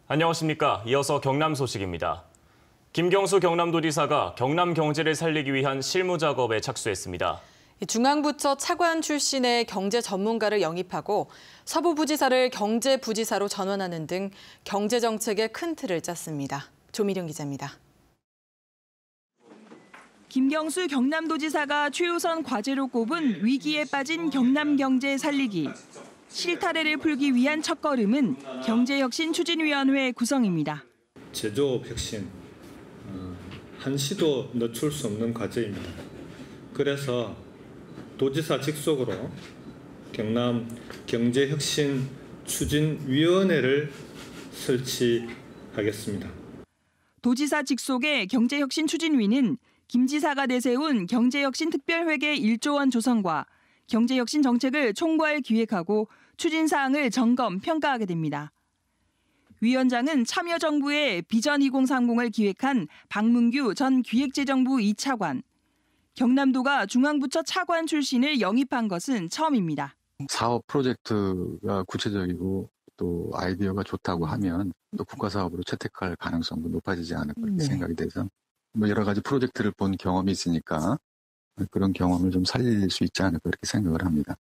안녕하십니까. 이어서 경남 소식입니다. 김경수 경남도지사가 경남 경제를 살리기 위한 실무 작업에 착수했습니다. 중앙부처 차관 출신의 경제 전문가를 영입하고 서부부지사를 경제부지사로 전환하는 등 경제정책의 큰 틀을 짰습니다. 조미령 기자입니다. 김경수 경남도지사가 최우선 과제로 꼽은 위기에 빠진 경남 경제 살리기. 실타래를 풀기 위한 첫걸음은 경제혁신추진위원회 구성입니다. 제조업 혁신, 한시도 늦출 수 없는 과제입니다. 그래서 도지사 직속으로 경남 경제혁신추진위원회를 설치하겠습니다. 도지사 직속의 경제혁신추진위는 김 지사가 내세운 경제혁신특별회계 1조 원 조성과 경제혁신 정책을 총괄 기획하고 추진 사항을 점검, 평가하게 됩니다. 위원장은 참여정부의 비전 2030을 기획한 박문규 전 기획재정부 2차관, 경남도가 중앙부처 차관 출신을 영입한 것은 처음입니다. 사업 프로젝트가 구체적이고 또 아이디어가 좋다고 하면 또 국가사업으로 채택할 가능성도 높아지지 않을까 그렇게 생각이 돼서 여러 가지 프로젝트를 본 경험이 있으니까 그런 경험을 좀 살릴 수 있지 않을까 그렇게 생각을 합니다.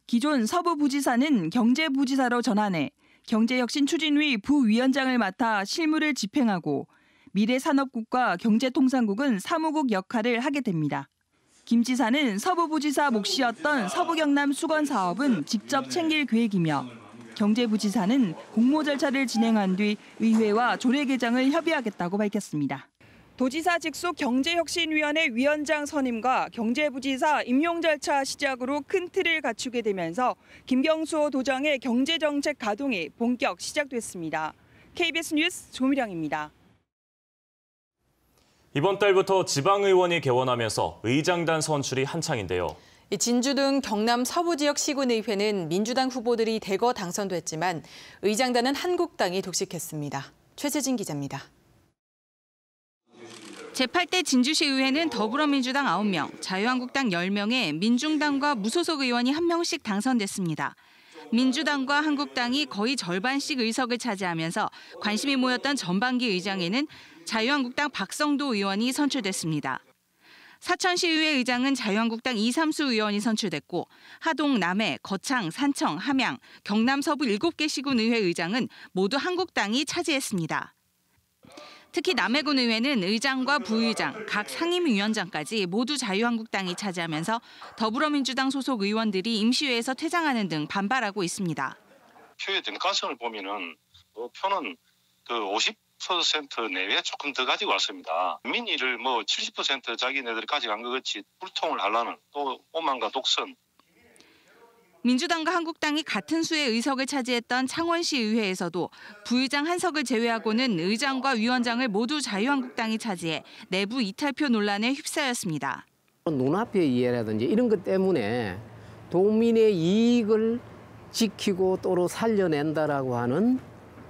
기존 서부부지사는 경제부지사로 전환해 경제혁신추진위 부위원장을 맡아 실무를 집행하고 미래산업국과 경제통상국은 사무국 역할을 하게 됩니다. 김 지사는 서부부지사 몫이었던 서부경남 수건 사업은 직접 챙길 계획이며 경제부지사는 공모 절차를 진행한 뒤 의회와 조례 개정을 협의하겠다고 밝혔습니다. 도지사 직속 경제혁신위원회 위원장 선임과 경제부지사 임용 절차 시작으로 큰 틀을 갖추게 되면서 김경수 도정의 경제정책 가동이 본격 시작됐습니다. KBS 뉴스 조미령입니다. 이번 달부터 지방의원이 개원하면서 의장단 선출이 한창인데요. 진주 등 경남 서부 지역 시군의회는 민주당 후보들이 대거 당선됐지만 의장단은 한국당이 독식했습니다. 최세진 기자입니다. 제8대 진주시의회는 더불어민주당 9명, 자유한국당 10명에 민중당과 무소속 의원이 1명씩 당선됐습니다. 민주당과 한국당이 거의 절반씩 의석을 차지하면서 관심이 모였던 전반기 의장에는 자유한국당 박성도 의원이 선출됐습니다. 사천시의회 의장은 자유한국당 이삼수 의원이 선출됐고 하동, 남해, 거창, 산청, 함양, 경남 서부 7개 시군 의회 의장은 모두 한국당이 차지했습니다. 특히 남해군 의회는 의장과 부의장, 각 상임위원장까지 모두 자유한국당이 차지하면서 더불어민주당 소속 의원들이 임시회에서 퇴장하는 등 반발하고 있습니다. 표의 등가성을 보면은 표는 50% 내외 조금 더 가지고 왔습니다. 민의를 70% 자기네들이 가져간 것 같이 불통을 하려는 또 오만과 독선. 민주당과 한국당이 같은 수의 의석을 차지했던 창원시 의회에서도 부의장 한석을 제외하고는 의장과 위원장을 모두 자유한국당이 차지해 내부 이탈표 논란에 휩싸였습니다. 눈앞의 이해라든지 이런 것 때문에 도민의 이익을 지키고 또로 살려낸다라고 하는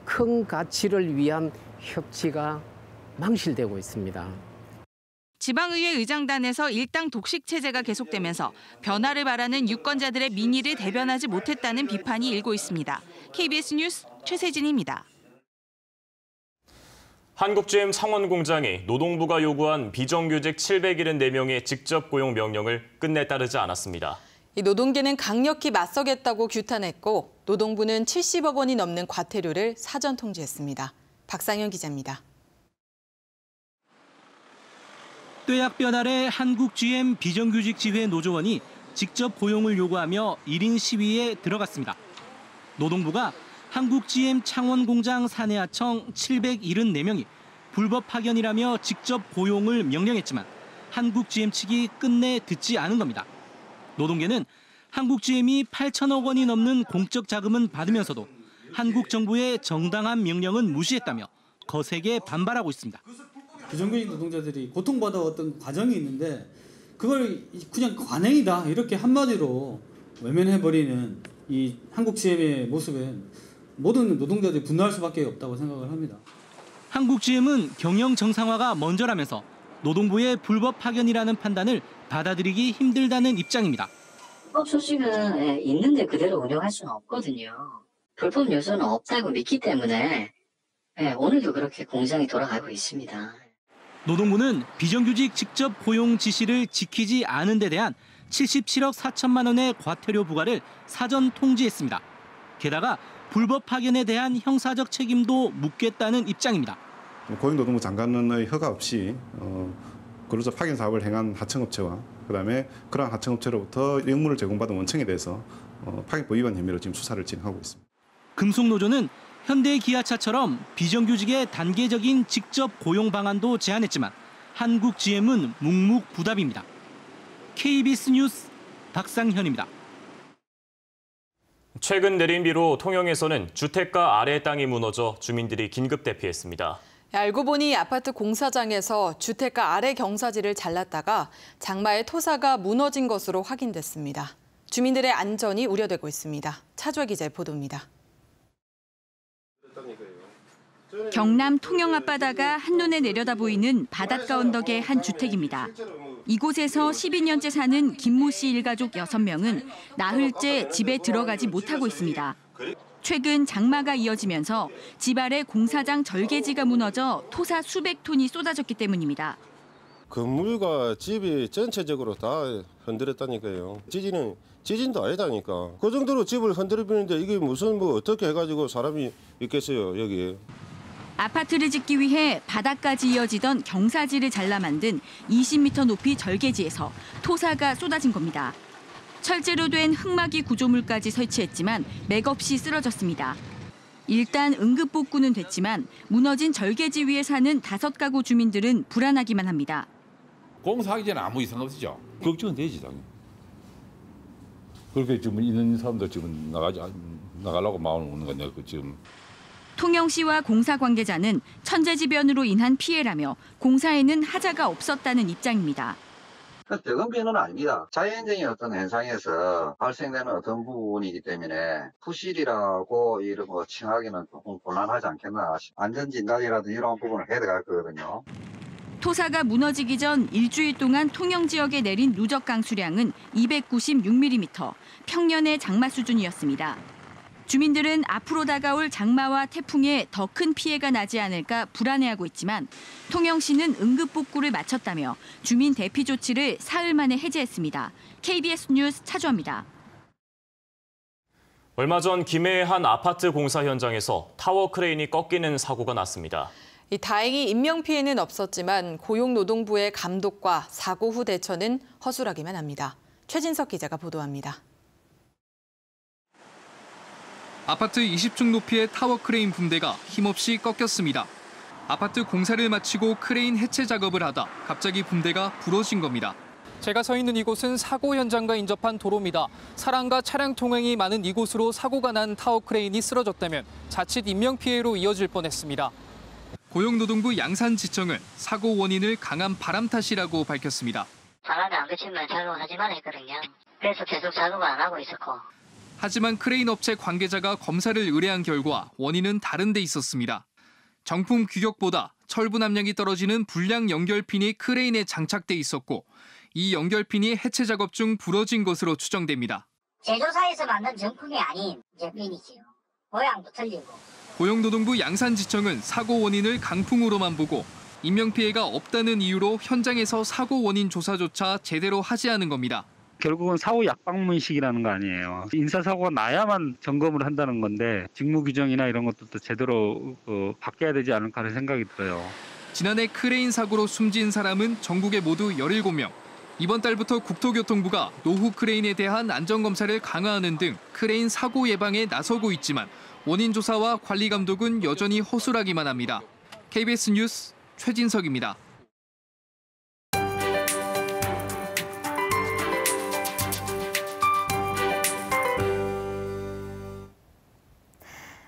큰 가치를 위한 협치가 망실되고 있습니다. 지방의회 의장단에서 일당 독식 체제가 계속되면서 변화를 바라는 유권자들의 민의를 대변하지 못했다는 비판이 일고 있습니다. KBS 뉴스 최세진입니다. 한국GM 창원공장이 노동부가 요구한 비정규직 774명의 직접 고용 명령을 끝내 따르지 않았습니다. 노동계는 강력히 맞서겠다고 규탄했고 노동부는 70억 원이 넘는 과태료를 사전 통지했습니다. 박상현 기자입니다. 뙤약볕 아래 한국GM 비정규직 지회 노조원이 직접 고용을 요구하며 1인 시위에 들어갔습니다. 노동부가 한국GM 창원공장 사내하청 774명이 불법 파견이라며 직접 고용을 명령했지만 한국GM 측이 끝내 듣지 않은 겁니다. 노동계는 한국GM이 8천억 원이 넘는 공적 자금은 받으면서도 한국 정부의 정당한 명령은 무시했다며 거세게 반발하고 있습니다. 비정규직 노동자들이 고통받아왔던 과정이 있는데 그걸 그냥 관행이다 이렇게 한마디로 외면해버리는 이 한국GM의 모습에 모든 노동자들이 분노할 수밖에 없다고 생각을 합니다. 한국GM은 경영 정상화가 먼저라면서 노동부의 불법 파견이라는 판단을 받아들이기 힘들다는 입장입니다. 불법 소식은 있는데 그대로 운영할 수는 없거든요. 불법 요소는 없다고 믿기 때문에 네, 오늘도 그렇게 공장이 돌아가고 있습니다. 노동부는 비정규직 직접 고용 지시를 지키지 않은 데 대한 77억 4천만 원의 과태료 부과를 사전 통지했습니다. 게다가 불법 파견에 대한 형사적 책임도 묻겠다는 입장입니다. 고용노동부 장관의 허가 없이 근로자 파견 사업을 행한 하청업체와 그다음에 그러한 하청업체로부터 영문을 제공받은 원청에 대해서 파견법 위반 혐의로 지금 수사를 진행하고 있습니다. 금속노조는 현대기아차처럼 비정규직의 단계적인 직접 고용 방안도 제안했지만 한국 GM은 묵묵부답입니다. KBS 뉴스 박상현입니다. 최근 내린 비로 통영에서는 주택가 아래 땅이 무너져 주민들이 긴급 대피했습니다. 알고 보니 아파트 공사장에서 주택가 아래 경사지를 잘랐다가 장마에 토사가 무너진 것으로 확인됐습니다. 주민들의 안전이 우려되고 있습니다. 차주아 기자의 보도입니다. 경남 통영 앞바다가 한눈에 내려다 보이는 바닷가 언덕의 한 주택입니다. 이곳에서 12년째 사는 김모 씨 일가족 6명은 나흘째 집에 들어가지 못하고 있습니다. 최근 장마가 이어지면서 집 아래 공사장 절개지가 무너져 토사 수백 톤이 쏟아졌기 때문입니다. 건물과 집이 전체적으로 다 흔들렸다니까요. 지진도 아니다니까. 그 정도로 집을 흔들리는데 이게 무슨 어떻게 해가지고 사람이 있겠어요, 여기. 아파트를 짓기 위해 바닥까지 이어지던 경사지를 잘라 만든 20m 높이 절개지에서 토사가 쏟아진 겁니다. 철제로 된 흙막이 구조물까지 설치했지만 맥없이 쓰러졌습니다. 일단 응급복구는 됐지만 무너진 절개지 위에 사는 5가구 주민들은 불안하기만 합니다. 공사하기 전에 아무 이상 없었죠. 걱정은 되지, 당연히. 그렇게 지금 있는 사람들 지금 나가려고 마음을 먹는 건데 지금. 통영시와 공사 관계자는 천재지변으로 인한 피해라며 공사에는 하자가 없었다는 입장입니다. 대금비는 아닙니다. 자연적인 어떤 현상에서 발생되는 어떤 부분이기 때문에 부실이라고 이런 거 칭하기는 조금 곤란하지 않겠나. 안전진단이라든지 이런 부분을 해야 될 거거든요. 토사가 무너지기 전 일주일 동안 통영 지역에 내린 누적 강수량은 296mm, 평년의 장마 수준이었습니다. 주민들은 앞으로 다가올 장마와 태풍에 더 큰 피해가 나지 않을까 불안해하고 있지만 통영시는 응급복구를 마쳤다며 주민 대피 조치를 사흘 만에 해제했습니다. KBS 뉴스 차주아입니다. 얼마 전 김해의 한 아파트 공사 현장에서 타워 크레인이 꺾이는 사고가 났습니다. 다행히 인명피해는 없었지만 고용노동부의 감독과 사고 후 대처는 허술하기만 합니다. 최진석 기자가 보도합니다. 아파트 20층 높이의 타워 크레인 붕대가 힘없이 꺾였습니다. 아파트 공사를 마치고 크레인 해체 작업을 하다 갑자기 붕대가 부러진 겁니다. 제가 서 있는 이곳은 사고 현장과 인접한 도로입니다. 사람과 차량 통행이 많은 이곳으로 사고가 난 타워 크레인이 쓰러졌다면 자칫 인명피해로 이어질 뻔했습니다. 고용노동부 양산지청은 사고 원인을 강한 바람 탓이라고 밝혔습니다. 바람이 안 그치면 작업하지만 했거든요. 그래서 계속 작업을 안 하고 있었고. 하지만 크레인 업체 관계자가 검사를 의뢰한 결과 원인은 다른 데 있었습니다. 정품 규격보다 철분 함량이 떨어지는 불량 연결핀이 크레인에 장착돼 있었고 이 연결핀이 해체 작업 중 부러진 것으로 추정됩니다. 제조사에서 만든 정품이 아닌 제품이지요. 모양도 틀리고. 고용노동부 양산지청은 사고 원인을 강풍으로만 보고 인명피해가 없다는 이유로 현장에서 사고 원인 조사조차 제대로 하지 않은 겁니다. 결국은 사후 약방문식이라는 거 아니에요. 인사사고가 나야만 점검을 한다는 건데 직무 규정이나 이런 것도 제대로 바뀌어야 되지 않을까 하는 생각이 들어요. 지난해 크레인 사고로 숨진 사람은 전국에 모두 17명. 이번 달부터 국토교통부가 노후 크레인에 대한 안전검사를 강화하는 등 크레인 사고 예방에 나서고 있지만 원인 조사와 관리 감독은 여전히 허술하기만 합니다. KBS 뉴스 최진석입니다.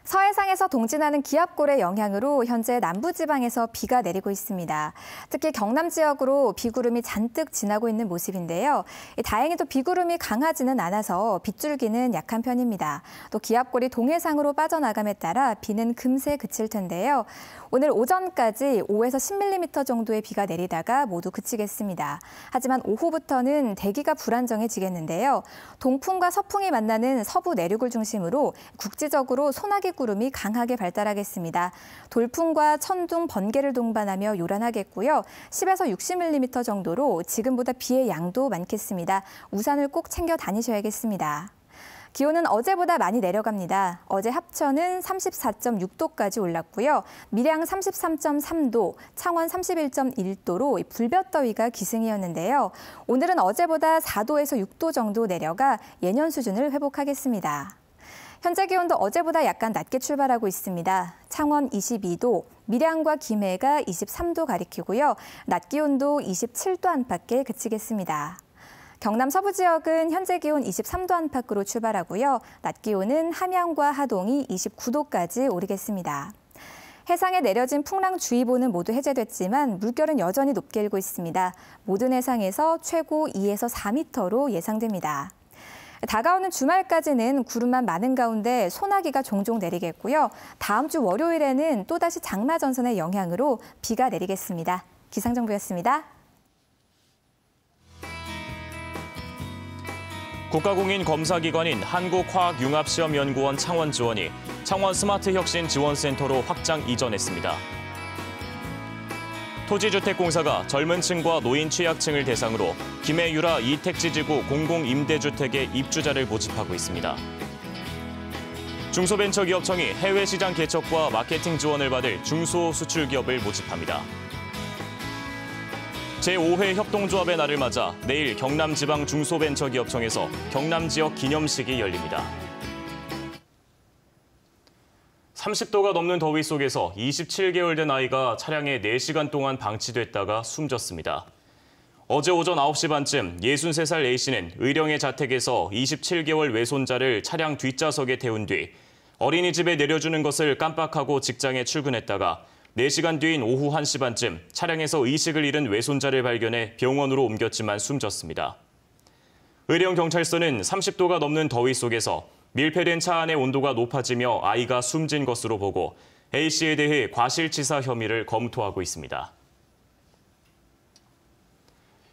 서해상에서 동진하는 기압골의 영향으로 현재 남부지방에서 비가 내리고 있습니다. 특히 경남 지역으로 비구름이 잔뜩 지나고 있는 모습인데요. 다행히도 비구름이 강하지는 않아서 빗줄기는 약한 편입니다. 또 기압골이 동해상으로 빠져나감에 따라 비는 금세 그칠 텐데요. 오늘 오전까지 5에서 10mm 정도의 비가 내리다가 모두 그치겠습니다. 하지만 오후부터는 대기가 불안정해지겠는데요. 동풍과 서풍이 만나는 서부 내륙을 중심으로 국지적으로 소나기 구름이 강하게 발달하겠습니다. 돌풍과 천둥, 번개를 동반하며 요란하겠고요. 10에서 60mm 정도로 지금보다 비의 양도 많겠습니다. 우산을 꼭 챙겨 다니셔야겠습니다. 기온은 어제보다 많이 내려갑니다. 어제 합천은 34.6도까지 올랐고요. 밀양 33.3도, 창원 31.1도로 불볕더위가 기승이었는데요. 오늘은 어제보다 4도에서 6도 정도 내려가 예년 수준을 회복하겠습니다. 현재 기온도 어제보다 약간 낮게 출발하고 있습니다. 창원 22도, 밀양과 김해가 23도 가리키고요. 낮 기온도 27도 안팎에 그치겠습니다. 경남 서부 지역은 현재 기온 23도 안팎으로 출발하고요. 낮 기온은 함양과 하동이 29도까지 오르겠습니다. 해상에 내려진 풍랑주의보는 모두 해제됐지만 물결은 여전히 높게 일고 있습니다. 모든 해상에서 최고 2에서 4m로 예상됩니다. 다가오는 주말까지는 구름만 많은 가운데 소나기가 종종 내리겠고요. 다음 주 월요일에는 또다시 장마 전선의 영향으로 비가 내리겠습니다. 기상정보였습니다. 국가공인 검사기관인 한국화학융합시험연구원 창원지원이 창원 스마트혁신지원센터로 확장 이전했습니다. 토지주택공사가 젊은 층과 노인 취약층을 대상으로 김해유라 이택지지구 공공임대주택의 입주자를 모집하고 있습니다. 중소벤처기업청이 해외시장 개척과 마케팅 지원을 받을 중소수출기업을 모집합니다. 제5회 협동조합의 날을 맞아 내일 경남지방중소벤처기업청에서 경남지역 기념식이 열립니다. 30도가 넘는 더위 속에서 27개월 된 아이가 차량에 4시간 동안 방치됐다가 숨졌습니다. 어제 오전 9시 반쯤 63살 A씨는 의령의 자택에서 27개월 외손자를 차량 뒷좌석에 태운 뒤 어린이집에 내려주는 것을 깜빡하고 직장에 출근했다가 4시간 뒤인 오후 1시 반쯤 차량에서 의식을 잃은 외손자를 발견해 병원으로 옮겼지만 숨졌습니다. 의령경찰서는 30도가 넘는 더위 속에서 밀폐된 차 안의 온도가 높아지며 아이가 숨진 것으로 보고 A씨에 대해 과실치사 혐의를 검토하고 있습니다.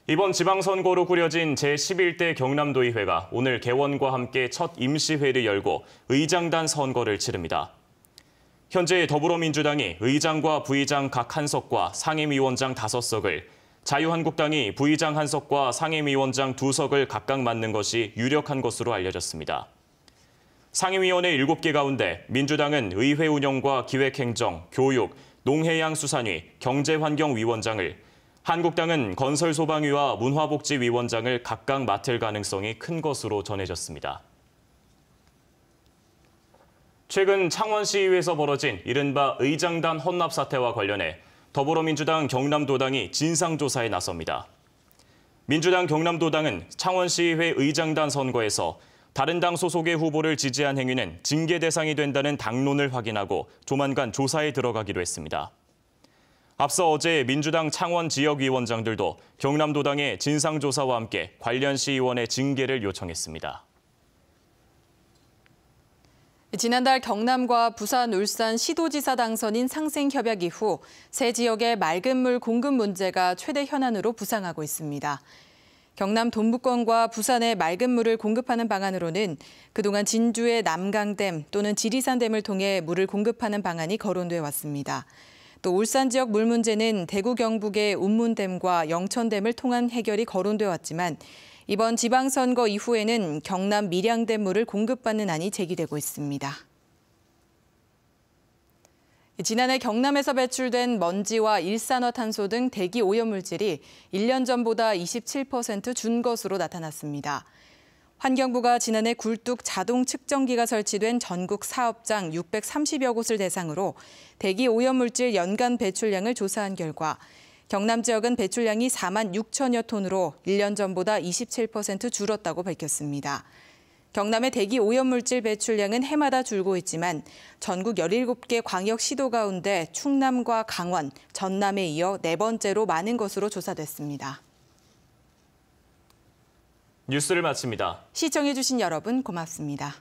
이번 지방선거로 꾸려진 제11대 경남도의회가 오늘 개원과 함께 첫 임시회를 열고 의장단 선거를 치릅니다. 현재 더불어민주당이 의장과 부의장 각 1석과 상임위원장 5석을, 자유한국당이 부의장 1석과 상임위원장 2석을 각각 맡는 것이 유력한 것으로 알려졌습니다. 상임위원회 7개 가운데 민주당은 의회 운영과 기획행정, 교육, 농해양수산위, 경제환경위원장을, 한국당은 건설소방위와 문화복지위원장을 각각 맡을 가능성이 큰 것으로 전해졌습니다. 최근 창원시의회에서 벌어진 이른바 의장단 헌납 사태와 관련해 더불어민주당 경남도당이 진상조사에 나섭니다. 민주당 경남도당은 창원시의회 의장단 선거에서 다른 당 소속의 후보를 지지한 행위는 징계 대상이 된다는 당론을 확인하고 조만간 조사에 들어가기로 했습니다. 앞서 어제 민주당 창원 지역위원장들도 경남도당의 진상조사와 함께 관련 시의원의 징계를 요청했습니다. 지난달 경남과 부산, 울산 시도지사 당선인 상생협약 이후 세 지역의 맑은 물 공급 문제가 최대 현안으로 부상하고 있습니다. 경남 동부권과 부산에 맑은 물을 공급하는 방안으로는 그동안 진주의 남강댐 또는 지리산댐을 통해 물을 공급하는 방안이 거론돼 왔습니다. 또 울산 지역 물 문제는 대구 경북의 운문댐과 영천댐을 통한 해결이 거론돼 왔지만 이번 지방선거 이후에는 경남 밀양댐 물을 공급받는 안이 제기되고 있습니다. 지난해 경남에서 배출된 먼지와 일산화탄소 등 대기 오염물질이 1년 전보다 27% 준 것으로 나타났습니다. 환경부가 지난해 굴뚝 자동 측정기가 설치된 전국 사업장 630여 곳을 대상으로 대기 오염물질 연간 배출량을 조사한 결과 경남 지역은 배출량이 4만 6천여 톤으로 1년 전보다 27% 줄었다고 밝혔습니다. 경남의 대기 오염물질 배출량은 해마다 줄고 있지만 전국 17개 광역시도 가운데 충남과 강원, 전남에 이어 4번째로 많은 것으로 조사됐습니다. 뉴스를 마칩니다. 시청해주신 여러분 고맙습니다.